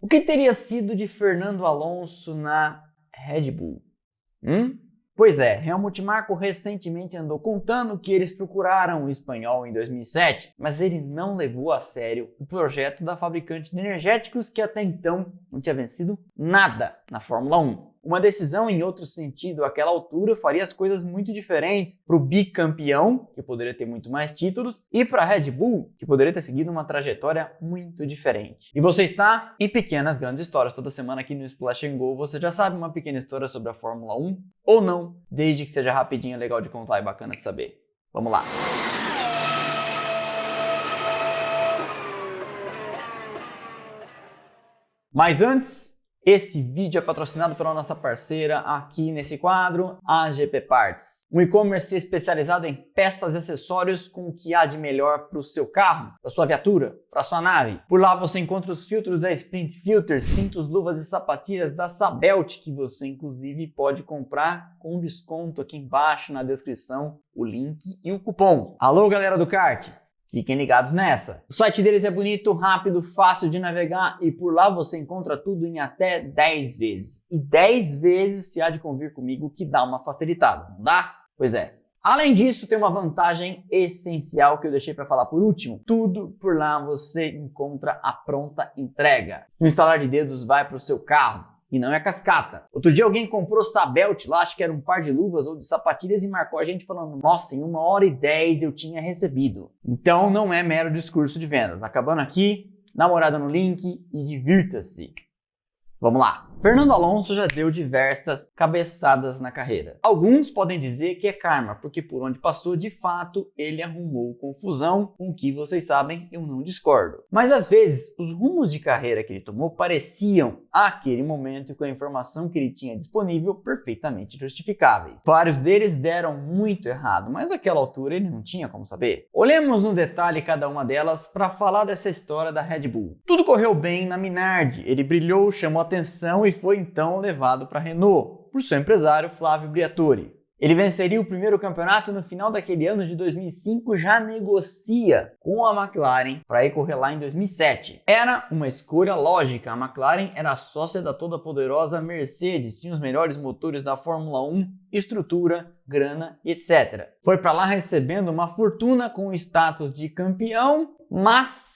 O que teria sido de Fernando Alonso na Red Bull? Pois é, Helmut Marko recentemente andou contando que eles procuraram o espanhol em 2007, mas ele não levou a sério o projeto da fabricante de energéticos que até então não tinha vencido nada na Fórmula 1. Uma decisão em outro sentido àquela altura faria as coisas muito diferentes para o bicampeão, que poderia ter muito mais títulos, e para a Red Bull, que poderia ter seguido uma trajetória muito diferente. E você está em Pequenas Grandes Histórias. Toda semana aqui no Splash and Go você já sabe uma pequena história sobre a Fórmula 1 ou não, desde que seja rapidinho, legal de contar e bacana de saber. Vamos lá! Mas antes, esse vídeo é patrocinado pela nossa parceira aqui nesse quadro, a GP Parts. Um e-commerce especializado em peças e acessórios com o que há de melhor para o seu carro, para sua viatura, para sua nave. Por lá você encontra os filtros da Sprint Filters, cintos, luvas e sapatilhas da Sabelt, que você inclusive pode comprar com desconto aqui embaixo na descrição, o link e o cupom. Alô, galera do kart! Fiquem ligados nessa. O site deles é bonito, rápido, fácil de navegar e por lá você encontra tudo em até 10 vezes. E 10 vezes se há de convir comigo que dá uma facilitada, não dá? Pois é. Além disso, tem uma vantagem essencial que eu deixei para falar por último. Tudo por lá você encontra a pronta entrega. No instalar de dedos vai para o seu carro. E não é cascata. Outro dia alguém comprou Sabelt lá, acho que era um par de luvas ou de sapatilhas e marcou a gente falando, nossa, em 1h10 eu tinha recebido. Então não é mero discurso de vendas. Acabando aqui, dá uma olhada no link e divirta-se. Vamos lá. Fernando Alonso já deu diversas cabeçadas na carreira. Alguns podem dizer que é karma, porque por onde passou, de fato, ele arrumou confusão, com o que vocês sabem, eu não discordo. Mas às vezes, os rumos de carreira que ele tomou pareciam, àquele momento, com a informação que ele tinha disponível, perfeitamente justificáveis. Vários deles deram muito errado, mas àquela altura ele não tinha como saber. Olhemos no detalhe cada uma delas para falar dessa história da Red Bull. Tudo correu bem na Minardi, ele brilhou, chamou atenção e foi então levado para a Renault, por seu empresário Flávio Briatore. Ele venceria o primeiro campeonato no final daquele ano de 2005, já negocia com a McLaren para ir correr lá em 2007. Era uma escolha lógica, a McLaren era a sócia da toda poderosa Mercedes, tinha os melhores motores da Fórmula 1, estrutura, grana e etc. Foi para lá recebendo uma fortuna com o status de campeão, mas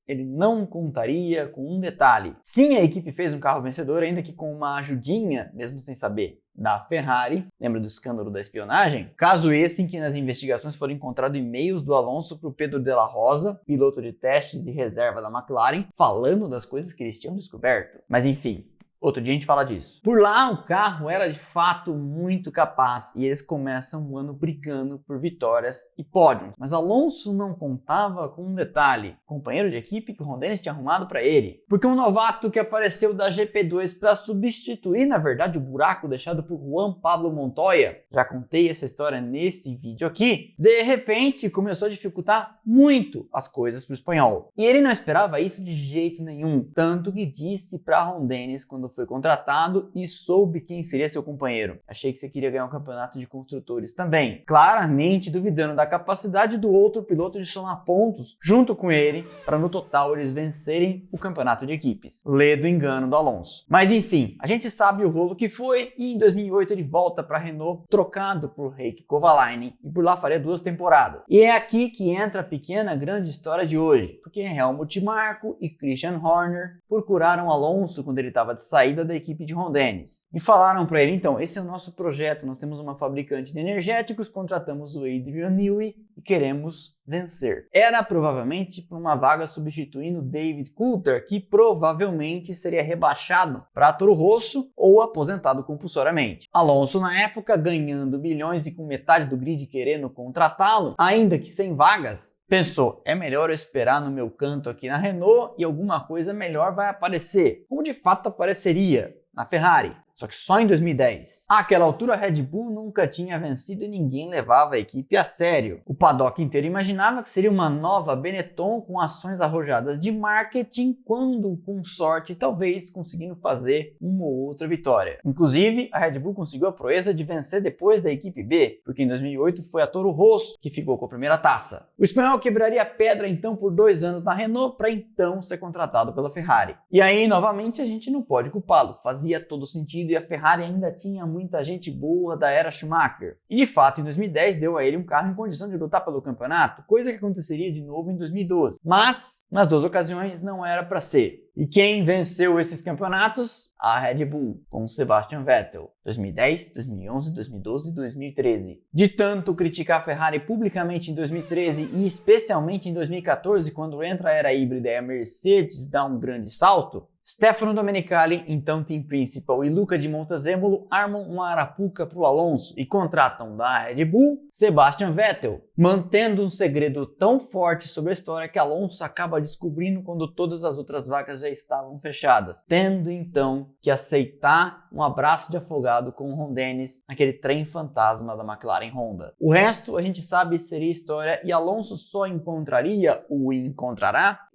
ele não contaria com um detalhe. Sim, a equipe fez um carro vencedor, ainda que com uma ajudinha, mesmo sem saber, da Ferrari. Lembra do escândalo da espionagem? Caso esse em que nas investigações foram encontrados e-mails do Alonso para o Pedro de la Rosa, piloto de testes e reserva da McLaren, falando das coisas que eles tinham descoberto. Mas enfim, outro dia a gente fala disso. Por lá, o carro era de fato muito capaz e eles começam o ano brigando por vitórias e pódios. Mas Alonso não contava com um detalhe: o companheiro de equipe que o Ron Dennis tinha arrumado para ele. Porque um novato que apareceu da GP2 para substituir, na verdade, o buraco deixado por Juan Pablo Montoya, já contei essa história nesse vídeo aqui, de repente começou a dificultar muito as coisas para o espanhol. E ele não esperava isso de jeito nenhum, tanto que disse para Ron Dennis quando foi contratado e soube quem seria seu companheiro. Achei que você queria ganhar um campeonato de construtores também. Claramente duvidando da capacidade do outro piloto de somar pontos junto com ele, para no total eles vencerem o campeonato de equipes. Lê do engano do Alonso. Mas enfim, a gente sabe o rolo que foi e em 2008 ele volta para a Renault trocado por Heikki Kovalainen e por lá faria 2 temporadas. E é aqui que entra a pequena grande história de hoje, porque Helmut Marko e Christian Horner procuraram Alonso quando ele estava de saída da equipe de Ron Dennis. E falaram para ele, então, esse é o nosso projeto, nós temos uma fabricante de energéticos, contratamos o Adrian Newey e queremos vencer. Era provavelmente para uma vaga substituindo David Coulthard, que provavelmente seria rebaixado para Toro Rosso ou aposentado compulsoriamente. Alonso, na época, ganhando milhões e com metade do grid querendo contratá-lo, ainda que sem vagas, pensou, é melhor eu esperar no meu canto aqui na Renault e alguma coisa melhor vai aparecer, como de fato apareceria na Ferrari. só que só em 2010. Àquela altura, a Red Bull nunca tinha vencido e ninguém levava a equipe a sério. O paddock inteiro imaginava que seria uma nova Benetton com ações arrojadas de marketing, quando, com sorte, talvez conseguindo fazer uma ou outra vitória. Inclusive, a Red Bull conseguiu a proeza de vencer depois da equipe B, porque em 2008 foi a Toro Rosso que ficou com a primeira taça. O espanhol quebraria a pedra então por 2 anos na Renault para então ser contratado pela Ferrari. E aí, novamente, a gente não pode culpá-lo, fazia todo sentido e a Ferrari ainda tinha muita gente boa da era Schumacher. E de fato, em 2010 deu a ele um carro em condição de lutar pelo campeonato, coisa que aconteceria de novo em 2012. Mas, nas 2 ocasiões, não era para ser. E quem venceu esses campeonatos? A Red Bull, com Sebastian Vettel, 2010, 2011, 2012 e 2013. De tanto criticar a Ferrari publicamente em 2013 e especialmente em 2014, quando entra a era híbrida e a Mercedes dá um grande salto, Stefano Domenicali, então team principal, e Luca di Montezemolo armam uma arapuca para o Alonso e contratam da Red Bull Sebastian Vettel, mantendo um segredo tão forte sobre a história que Alonso acaba descobrindo quando todas as outras vagas já estavam fechadas, tendo então que aceitar um abraço de afogado com o Ron Dennis, aquele trem fantasma da McLaren Honda. O resto a gente sabe seria história e Alonso só encontrará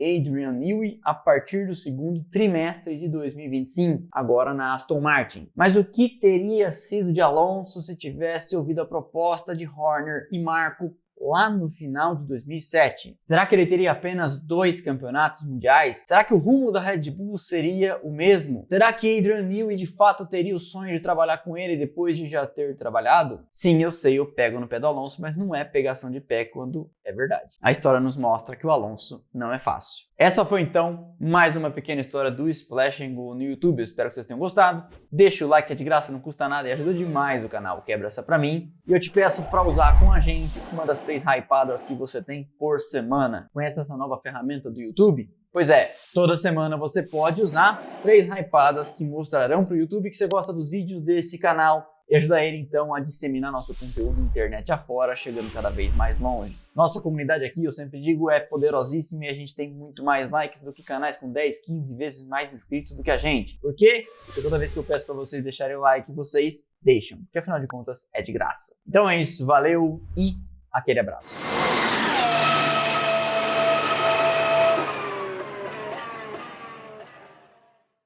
Adrian Newey a partir do segundo trimestre de 2025, agora na Aston Martin. Mas o que teria sido de Alonso se tivesse ouvido a proposta de Horner e Marko lá no final de 2007? Será que ele teria apenas 2 campeonatos mundiais? Será que o rumo da Red Bull seria o mesmo? Será que Adrian Newey de fato teria o sonho de trabalhar com ele depois de já ter trabalhado? Sim, eu sei, eu pego no pé do Alonso, mas não é pegação de pé quando é verdade. A história nos mostra que o Alonso não é fácil. Essa foi então mais uma pequena história do Splash and Go no YouTube. Eu espero que vocês tenham gostado. Deixa o like, que é de graça, não custa nada e ajuda demais o canal. Quebra essa pra mim. E eu te peço para usar com a gente uma das 3 hypadas que você tem por semana. Conhece essa nova ferramenta do YouTube? Pois é, toda semana você pode usar 3 hypadas que mostrarão para o YouTube que você gosta dos vídeos desse canal e ajudar ele então a disseminar nosso conteúdo internet afora, chegando cada vez mais longe. Nossa comunidade aqui, eu sempre digo, é poderosíssima e a gente tem muito mais likes do que canais com 10, 15 vezes mais inscritos do que a gente. Por quê? Porque toda vez que eu peço para vocês deixarem o like, vocês deixam, porque afinal de contas é de graça. Então é isso, valeu e aquele abraço.